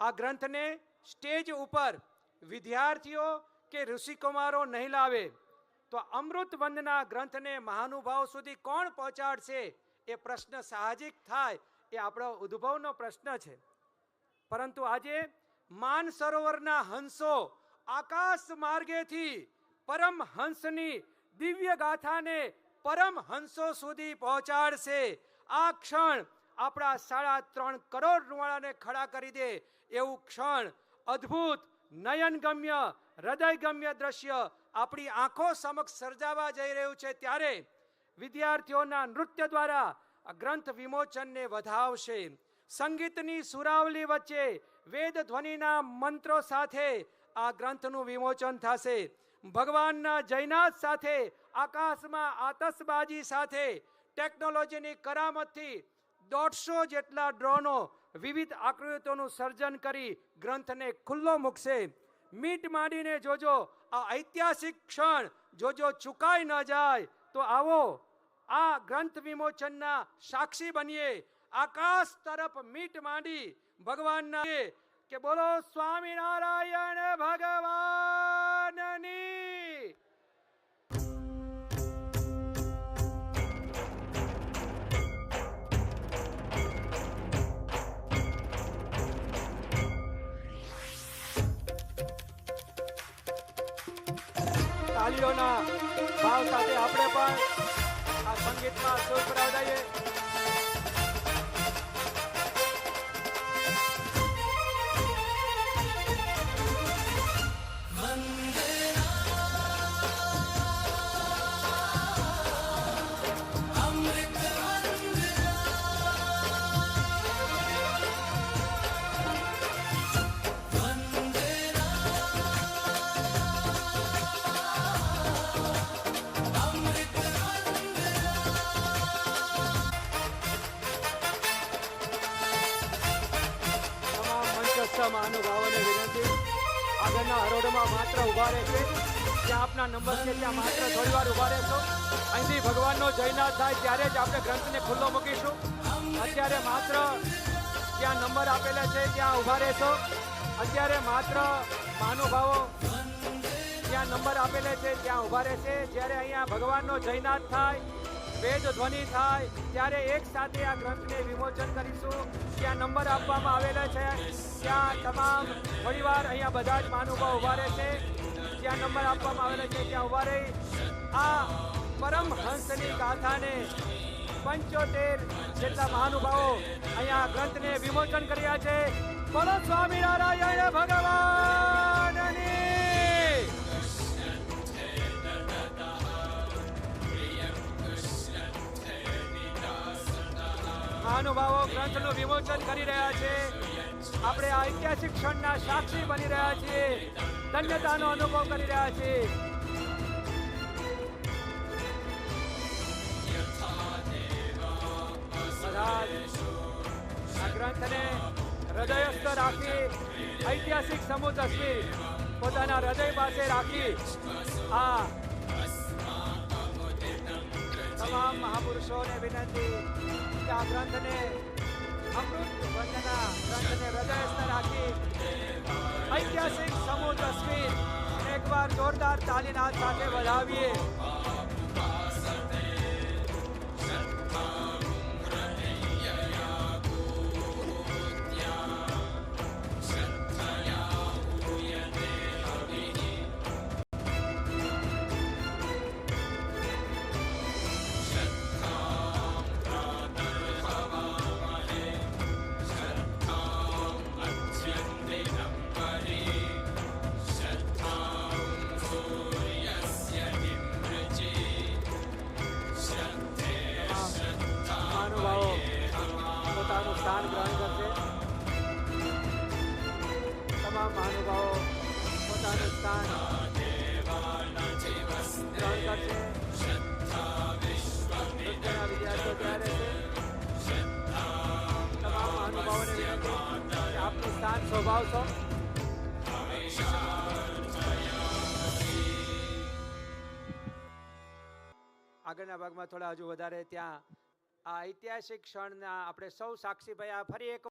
આ ગ્રંથને સ્ટેજ ઉપર વિદ્યાર્થીઓ કે ઋષિકુમારો નહીં લાવે તો અમૃત વંદના ગ્રંથને મહાનુભાવ સુધી કોણ પહોંચાડશે? એ પ્રશ્ન સાહજિક થાય, એ આપણો ઉદ્ભવનો પ્રશ્ન છે. પરંતુ આજે માન સરોવરના હંસો આકાશ માર્ગેથી પરમ હંસની દિવ્ય ગાથાને પરમ હંસો સુધી પહોંચાડશે. આ ક્ષણ આપણા 3.5 કરોડ રૂવાડાને ખડા કરી દે એવું ક્ષણ, અદ્ભુત, નયનગમ્ય, હૃદયગમ્ય દ્રશ્ય આપણી આંખો સમક્ષ સર્જાવા જઈ રહ્યું છે. ત્યારે વિદ્યાર્થીઓના નૃત્ય દ્વારા આ ગ્રંથ વિમોચનને વધાવશે. સંગીતની સુરાવલી વચ્ચે વેદ ધ્વનિના મંત્રો સાથે આ ગ્રંથનું વિમોચન થશે. ભગવાનના જયનાથ સાથે, આકાશમાં આતશબાજી સાથે, ટેકનોલોજીની કરામતથી 150 જેટલા ડ્રોનો વિવિધ આકૃતિઓનું સર્જન કરી ગ્રંથને ખુલ્લો મૂકશે. મીટ માંડીને જોજો, આ ઐતિહાસિક ક્ષણ જોજો ચૂકાઈ ન જાય. તો આવો આ ગ્રંથ વિમોચનના સાક્ષી બનીએ. આકાશ તરફ મીટ માંડી ભગવાનના કે બોલો સ્વામિનારાયણ ભગવાનની. તાળીઓના ભાવ સાથે આપણે પણ આ સંગીતમાં સુર પરાવડાવીએ. મહાનુભાવોને વિનંતી, આગળના હરોળમાં માત્ર ઉભા રહેશે. જ્યાં આપના નંબર છે ત્યાં માત્ર થોડી વાર ઉભા રહેશો. અહીંથી ભગવાનનો જયનાથ થાય ત્યારે જ આપણે ગ્રંથને ખુલ્લો મૂકીશું. અત્યારે માત્ર જ્યાં નંબર આપેલા છે ત્યાં ઉભા રહેશો. અત્યારે માત્ર મહાનુભાવો જ્યાં નંબર આપેલા છે ત્યાં ઉભા રહેશે. જ્યારે અહીંયા ભગવાનનો જયનાથ થાય, વેદ ધ્વનિ થાય ત્યારે એક સાથે આ ગ્રંથને વિમોચન કરીશું. જ્યાં નંબર આપવામાં આવેલા છે ત્યાં તમામ થોડીવાર અહીંયા બધા જ મહાનુભાવો ઉભા રહેશે. જ્યાં નંબર આપવામાં આવેલા છે ત્યાં ઉભા રહી આ પરમ હંસની ગાથાને 75 જેટલા મહાનુભાવો અહીંયા ગ્રંથને વિમોચન કર્યા છે. બોલો સ્વામિનારાયણ ભગવાનની. મહાનુભાવો ગ્રંથનું વિમોચન કરી રહ્યા છે. આપણે આ ઐતિહાસિક ક્ષણના સાક્ષી બની રહ્યા છીએ. ધન્યતાનો અનુભવ કરી રહ્યા છીએ. બધા આ ગ્રંથને હૃદયસ્થ રાખી, ઐતિહાસિક સમૂહ તસવીર પોતાના હૃદય પાસે રાખી આ તમામ મહાપુરુષોને વિનંતી કે આ ગ્રંથને અમૃત વંદના ગ્રંથને હૃદયસ્થ રાખી ઐતિહાસિક સમૂહ તસવીર એકવાર જોરદાર તાલીના સાથે વધાવીએ. પોતાનું સ્થાન ગ્રહણ કરશે. તમામ મહાનુભાવો પોતાનું સ્થાન ગ્રહણ કરશે. નૃત્યના વિદ્યાર્થીઓ ત્યાં રહેશે. તમામ મહાનુભાવોને વિનંતી કે આપનું સ્થાન શોભાવશો. આગળના ભાગમાં થોડા હજુ વધારે ત્યાં આ ઐતિહાસિક ક્ષણના આપણે સૌ સાક્ષી ભયા. ફરી એક